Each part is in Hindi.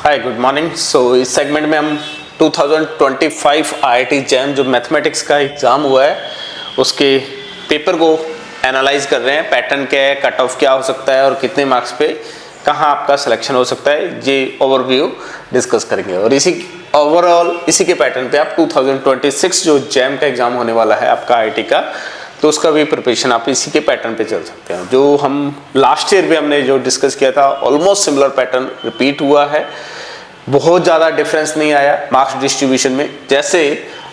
Hi good morning. सो इस सेगमेंट में हम 2025 आईआईटी जैम जो मैथमेटिक्स का एग्ज़ाम हुआ है उसके पेपर को एनालाइज कर रहे हैं। पैटर्न क्या है, कट ऑफ क्या हो सकता है और कितने मार्क्स पे कहाँ आपका सिलेक्शन हो सकता है, ये ओवरव्यू डिस्कस करेंगे। और इसी ओवरऑल इसी के पैटर्न पे आप 2026 जो जैम का एग्ज़ाम होने वाला है आपका आईआईटी का, तो उसका भी प्रिपरेशन आप इसी के पैटर्न पे चल सकते हैं। जो हम लास्ट ईयर भी हमने जो डिस्कस किया था ऑलमोस्ट सिमिलर पैटर्न रिपीट हुआ है, बहुत ज़्यादा डिफरेंस नहीं आया मार्क्स डिस्ट्रीब्यूशन में। जैसे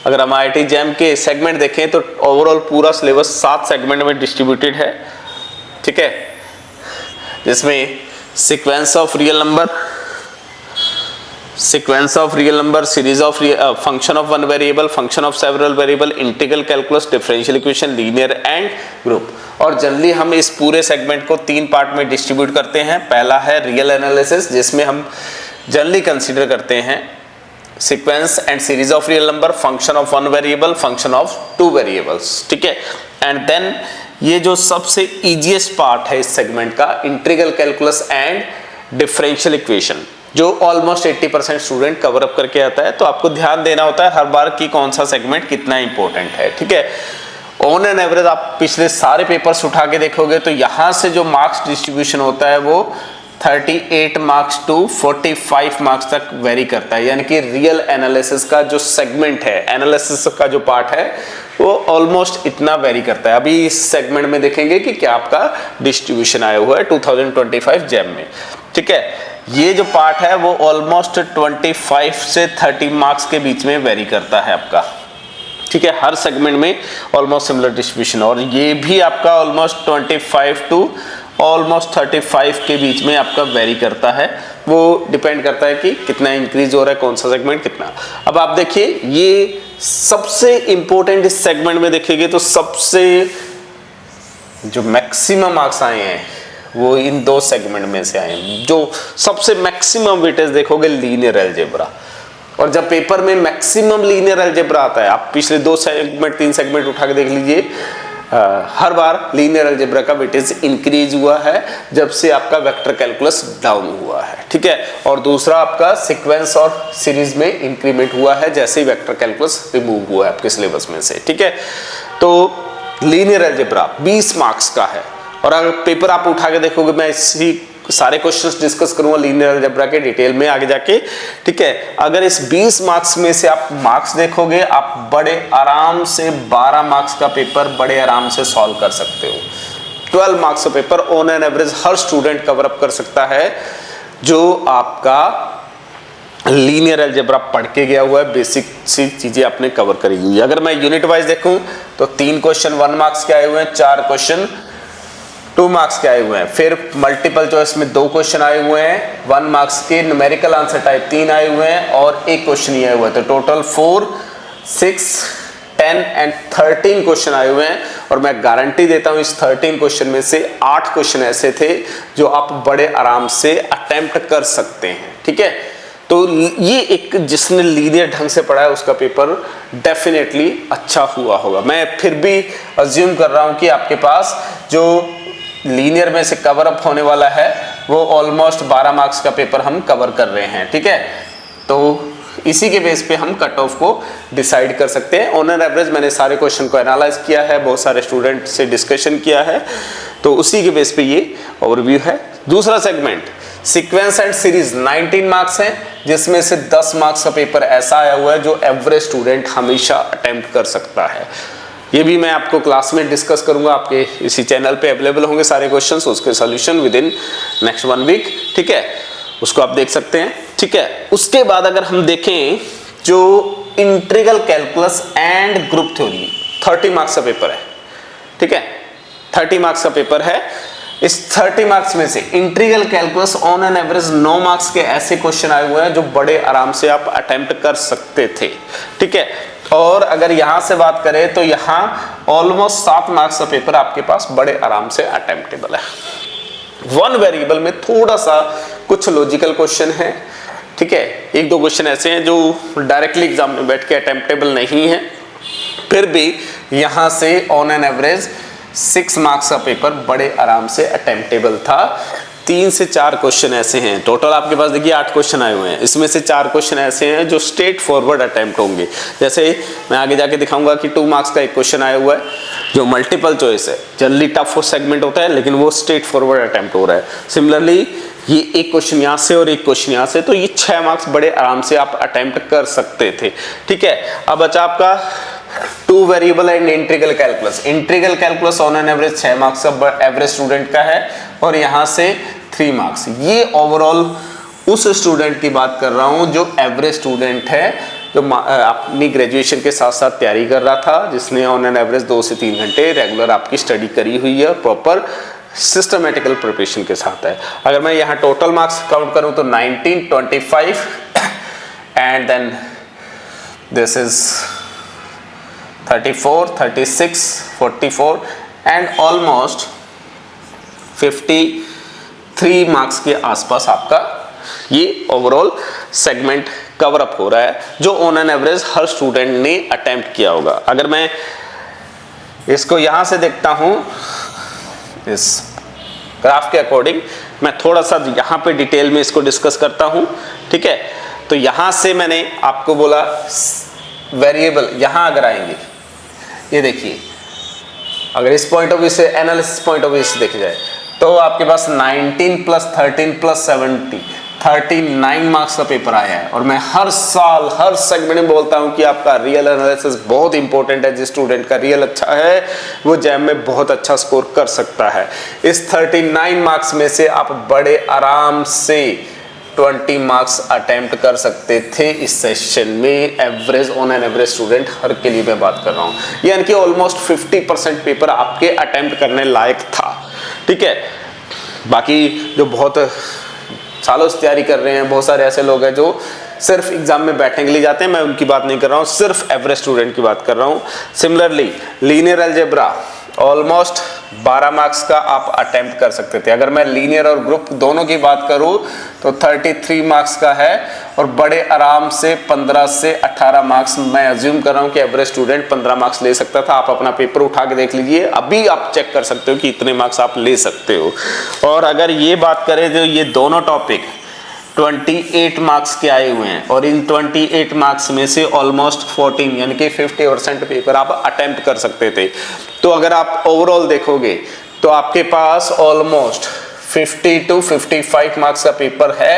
अगर हम आईआईटी जैम के सेगमेंट देखें तो ओवरऑल पूरा सिलेबस 7 सेगमेंट में डिस्ट्रीब्यूटेड है, ठीक है, जिसमें sequence of real number, sequence of real number, series of function of one variable, function of several variable, integral calculus, differential equation, linear and group. और जनरली हम इस पूरे सेगमेंट को 3 पार्ट में डिस्ट्रीब्यूट करते हैं। पहला है रियल एनालिसिस, जिसमें हम जनरली कंसीडर करते हैं sequence and series of real number, function of one variable, function of 2 variables, ठीक है। एंड देन ये जो सबसे इजीएस्ट पार्ट है इस सेगमेंट का, integral calculus and differential equation, जो ऑलमोस्ट 80% स्टूडेंट कवर अप करके आता है। तो आपको ध्यान देना होता है हर बार कि कौन सा सेगमेंट कितना इंपॉर्टेंट है, ठीक है। ऑन एन एवरेज आप पिछले सारे पेपर्स उठा के देखोगे तो यहाँ से जो मार्क्स डिस्ट्रीब्यूशन होता है वो 38 मार्क्स टू 45 मार्क्स तक वेरी करता है। यानी कि रियल एनालिसिस का जो सेगमेंट है, एनालिसिस का जो पार्ट है, वो ऑलमोस्ट इतना वेरी करता है। अभी इस सेगमेंट में देखेंगे कि क्या आपका डिस्ट्रीब्यूशन आया हुआ है 2025 जैम में, ठीक है। ये जो पार्ट है वो ऑलमोस्ट 25 से 30 मार्क्स के बीच में वेरी करता है आपका, ठीक है। हर सेगमेंट में ऑलमोस्ट सिमिलर डिस्ट्रीब्यूशन, और ये भी आपका ऑलमोस्ट 25 टू ऑलमोस्ट 35 के बीच में आपका वेरी करता है। वो डिपेंड करता है कि कितना इंक्रीज हो रहा है, कौन सा सेगमेंट कितना। अब आप देखिए ये सबसे इंपॉर्टेंट इस सेगमेंट में देखेंगे तो सबसे जो मैक्सिमम मार्क्स आए हैं वो इन 2 सेगमेंट में से आए हैं। जो सबसे मैक्सिमम वेटेज देखोगे लीनियर अलजेब्रा, और जब पेपर में मैक्सिमम लीनियर अलजेब्रा आता है, आप पिछले 2 सेगमेंट 3 सेगमेंट उठा के देख लीजिए, हर बार लीनियर अलजेब्रा का वेटेज इंक्रीज हुआ है जब से आपका वेक्टर कैलकुलस डाउन हुआ है, ठीक है। और दूसरा आपका सीक्वेंस और सीरीज में इंक्रीमेंट हुआ है जैसे ही वेक्टर कैलकुलस रिमूव हुआ है आपके सिलेबस में से, ठीक है। तो लीनियर अलजेब्रा 20 मार्क्स का है, और अगर पेपर आप उठा के देखोगे, मैं इसी सारे क्वेश्चंस डिस्कस करूंगा लीनियर अलजेब्रा के डिटेल में आगे जाके, ठीक है। अगर इस 20 मार्क्स में से आप मार्क्स देखोगे, आप बड़े आराम से 12 मार्क्स का पेपर बड़े आराम से सॉल्व कर सकते हो। 12 मार्क्स का paper on an average her student cover up कर सकता है जो आपका लीनियर अलजेब्रा पढ़ के गया हुआ है, बेसिक सी चीजें आपने कवर करी हुई है। अगर मैं यूनिट वाइज देखूं तो 3 क्वेश्चन 1 मार्क्स के आए हुए हैं, 4 क्वेश्चन 2 मार्क्स के आए हुए हैं, फिर मल्टीपल चॉइस में 2 क्वेश्चन आए हुए हैं 1 मार्क्स के, न्यूमेरिकल आंसर टाइप 3 आए हुए हैं और 1 क्वेश्चन ही आया हुआ है। तो टोटल 4, 6, 10 एंड 13 क्वेश्चन आए हुए हैं। और मैं गारंटी देता हूं इस 13 क्वेश्चन में से 8 क्वेश्चन ऐसे थे जो आप बड़े आराम से अटेम्प्ट कर सकते हैं, ठीक है। तो ये एक जिसने लीनियर ढंग से पढ़ा है उसका पेपर डेफिनेटली अच्छा हुआ होगा। मैं फिर भी अज्यूम कर रहा हूं कि आपके पास जो लीनियर में से कवर अप होने वाला है वो ऑलमोस्ट 12 मार्क्स का पेपर हम कवर कर रहे हैं, ठीक है। तो इसी के बेस पे हम कट ऑफ को डिसाइड कर सकते हैं। ऑन एन एवरेज मैंने सारे क्वेश्चन को एनालाइज किया है, बहुत सारे स्टूडेंट से डिस्कशन किया है, तो उसी के बेस पे ये ओवरव्यू है। दूसरा segment sequence and series 19 marks है, जिसमें से 10 मार्क्स का पेपर ऐसा आया हुआ है जो एवरेज स्टूडेंट हमेशा अटेम्प्ट कर सकता है। ये भी मैं आपको क्लास में डिस्कस करूंगा, आपके इसी चैनल पे अवेलेबल होंगे सारे क्वेश्चंस, उसके सॉल्यूशन विद इन नेक्स्ट 1 वीक, ठीक है। उसको आप देख सकते हैं, ठीक है। उसके बाद अगर हम देखें जो integral calculus and group theory 30 marks का पेपर है, ठीक है। 30 मार्क्स का पेपर है। इस 30 मार्क्स में से integral calculus on an average 9 marks के ऐसे क्वेश्चन आए हुए हैं जो बड़े आराम से आप अटेम्प्ट कर सकते थे, ठीक है। और अगर यहां से बात करें तो यहां ऑलमोस्ट 7 मार्क्स का पेपर आपके पास बड़े आराम से अटेम्प्टेबल है। 1 वेरिएबल में थोड़ा सा कुछ लॉजिकल क्वेश्चन है, ठीक है। 1-2 क्वेश्चन ऐसे हैं जो डायरेक्टली एग्जाम में बैठ के अटेम्प्टेबल नहीं है, फिर भी यहां से ऑन एन एवरेज 6 मार्क्स का पेपर बड़े आराम से अटेम्प्टेबल था। 3 से 4 क्वेश्चन ऐसे हैं, टोटल आपके पास देखिए 8 क्वेश्चन आए हुए हैं, इसमें से 4 क्वेश्चन ऐसे हैं जो स्ट्रेट फॉरवर्ड अटेम्प्ट होंगे। जैसे मैं आगे जाके दिखाऊंगा कि 2 मार्क्स का एक क्वेश्चन आया हुआ है जो मल्टीपल चॉइस है, जनरली टफ सेगमेंट होता है लेकिन वो स्ट्रेट फॉरवर्ड अटेम्प्ट हो रहा है। सिमिलरली ये एक क्वेश्चन यहाँ से और एक क्वेश्चन यहाँ से, तो ये 6 मार्क्स बड़े आराम से आप अटेम्प्ट कर सकते थे। ठीक है, अब बचा आपका 2 variable and integral calculus. Integral calculus on an average 6 marks का एवरेज स्टूडेंट का है और यहाँ से 3 मार्क्स। ये ओवरऑल उस स्टूडेंट की बात कर रहा हूँ जो एवरेज स्टूडेंट है, जो अपनी ग्रेजुएशन के साथ साथ तैयारी कर रहा था, जिसने ऑन एन एवरेज 2 से 3 घंटे रेगुलर आपकी स्टडी करी हुई है और प्रॉपर सिस्टमेटिकल प्रिपरेशन के साथ है। अगर मैं यहाँ टोटल मार्क्स काउंट करूँ तो 19, 25 and then this is 34, 36, 44 and almost 53 marks के आसपास आपका ये ओवरऑल सेगमेंट कवर अप हो रहा है जो on an average her student ने अटेम्प्ट किया होगा। अगर मैं इसको यहां से देखता हूं इस ग्राफ के अकॉर्डिंग, मैं थोड़ा सा यहां पे डिटेल में इसको डिस्कस करता हूं। ठीक है, तो यहां से मैंने आपको बोला वेरिएबल, यहां अगर आएंगे ये देखिए, अगर इस पॉइंट ऑफ व्यू से एनालिसिस पॉइंट ऑफ व्यू से देखा जाए तो आपके पास 19 प्लस 13 प्लस 70 39 मार्क्स का पेपर आया है। और मैं हर साल हर सेगमेंट में बोलता हूं कि आपका रियल एनालिसिस बहुत इंपॉर्टेंट है। जिस स्टूडेंट का रियल अच्छा है वो जैम में बहुत अच्छा स्कोर कर सकता है। इस 39 मार्क्स में से आप बड़े आराम से 20 मार्क्स अटेम्प्ट कर सकते थे इस सेशन में, average on an average student हर के लिए मैं बात कर रहा हूँ, यानी कि ऑलमोस्ट 50% पेपर आपके अटेम्प्ट करने लायक था। ठीक है, बाकी जो बहुत सालों से तैयारी कर रहे हैं, बहुत सारे ऐसे लोग हैं जो सिर्फ एग्जाम में बैठने के लिए जाते हैं, मैं उनकी बात नहीं कर रहा हूँ, सिर्फ एवरेज स्टूडेंट की बात कर रहा हूँ। Similarly linear algebra almost 12 marks का आप अटेम्प्ट कर सकते थे। अगर मैं लीनियर और ग्रुप दोनों की बात करूं तो 33 मार्क्स का है और बड़े आराम से 15 से 18 मार्क्स मैं अज्यूम कर रहा हूं कि एवरेज स्टूडेंट 15 मार्क्स ले सकता था। आप अपना पेपर उठा के देख लीजिए, अभी आप चेक कर सकते हो कि इतने मार्क्स आप ले सकते हो। और अगर ये बात करें तो ये दोनों टॉपिक 28 मार्क्स के आए हुए हैं और इन 28 मार्क्स में से ऑलमोस्ट 14 यानी कि 50% पेपर आप अटेम्प्ट कर सकते थे। तो अगर आप ओवरऑल देखोगे तो आपके पास ऑलमोस्ट 50 to 55 मार्क्स का पेपर है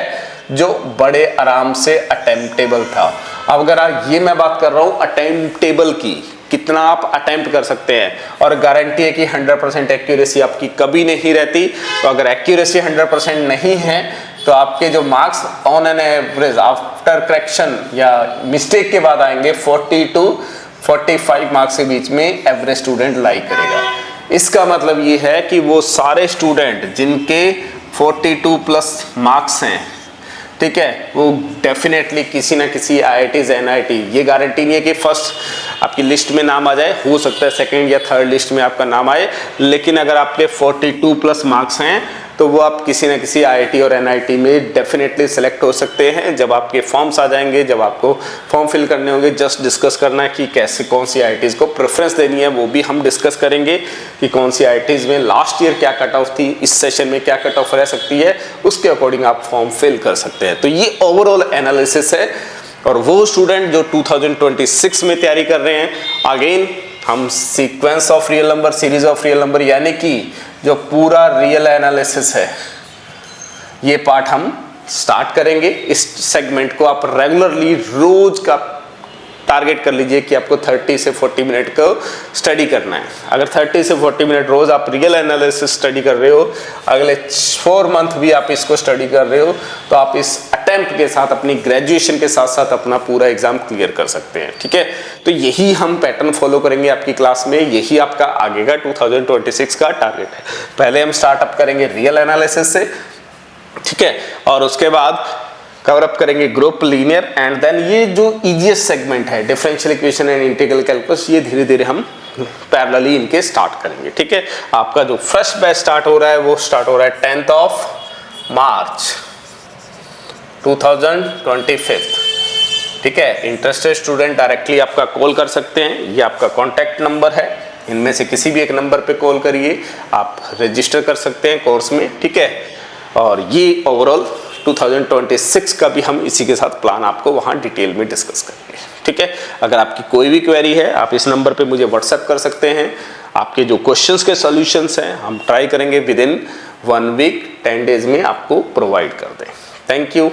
जो बड़े आराम से अटेम्प्टेबल था। अब अगर ये मैं बात कर रहा हूँ अटेम्प्टेबल की, कितना आप अटेम्प्ट कर सकते हैं, और गारंटी है कि 100% एक्यूरेसी आपकी कभी नहीं रहती। तो अगर एक्यूरेसी 100% नहीं है तो आपके जो marks on an average after correction या मिस्टेक के बाद आएंगे 40 to 45 मार्क्स के बीच में एवरेज स्टूडेंट लाई करेगा। इसका मतलब ये है कि वो सारे स्टूडेंट जिनके 42 प्लस मार्क्स हैं, ठीक है, वो डेफिनेटली किसी ना किसी IITs NIT, ये गारंटी नहीं है कि फर्स्ट आपकी लिस्ट में नाम आ जाए, हो सकता है सेकंड या थर्ड लिस्ट में आपका नाम आए, लेकिन अगर आपके 42 प्लस मार्क्स हैं तो वो आप किसी ना किसी IIT और NIT में डेफिनेटली सेलेक्ट हो सकते हैं। जब आपके फॉर्म्स आ जाएंगे, जब आपको फॉर्म फिल करने होंगे, जस्ट डिस्कस करना है कि कैसे कौन सी IITs को प्रेफरेंस देनी है, वो भी हम डिस्कस करेंगे कि कौन सी IITs में लास्ट ईयर क्या कट ऑफ थी, इस सेशन में क्या कट ऑफ रह सकती है, उसके अकॉर्डिंग आप फॉर्म फिल कर सकते हैं। तो ये ओवरऑल एनालिसिस है। और वो स्टूडेंट जो 2026 में तैयारी कर रहे हैं, अगेन हम sequence of real number, series of real number, यानी कि जो पूरा रियल एनालिसिस है, ये पार्ट हम स्टार्ट करेंगे। इस सेगमेंट को आप रेगुलरली रोज का टारगेट कर लीजिए कि आपको 30 से 40 मिनट को स्टडी करना है। अगर 30 से 40 मिनट रोज आप रियल एनालिसिस स्टडी कर रहे हो, अगले 4 मंथ भी आप इसको स्टडी कर रहे हो, तो आप इस अटेम्प्ट के साथ अपनी ग्रेजुएशन के साथ साथ अपना पूरा एग्जाम क्लियर कर सकते हैं। ठीक है, तो यही हम पैटर्न फॉलो करेंगे आपकी क्लास में, यही आपका आगे का 2026 का टारगेट है। पहले हम स्टार्टअप करेंगे रियल एनालिसिस से, ठीक है, और उसके बाद कवर अप करेंगे ग्रुप, लीनियर, एंड देन ये जो इजीएस्ट सेगमेंट है differential equation and integral calculus, ये धीरे धीरे हम पैरेलली इनके स्टार्ट करेंगे। ठीक है, आपका जो फर्स्ट बैच स्टार्ट हो रहा है वो स्टार्ट हो रहा है 10th of March 2025। ठीक है, इंटरेस्टेड स्टूडेंट डायरेक्टली आपका कॉल कर सकते हैं, ये आपका कॉन्टैक्ट नंबर है, इनमें से किसी भी एक नंबर पे कॉल करिए, आप रजिस्टर कर सकते हैं कोर्स में। ठीक है, और ये ओवरऑल 2026 का भी हम इसी के साथ प्लान आपको वहाँ डिटेल में डिस्कस करेंगे। ठीक है, अगर आपकी कोई भी क्वेरी है आप इस नंबर पे मुझे व्हाट्सएप कर सकते हैं। आपके जो क्वेश्चंस के सॉल्यूशंस हैं हम ट्राई करेंगे विद इन 1 वीक 10 डेज में आपको प्रोवाइड कर दें। Thank you.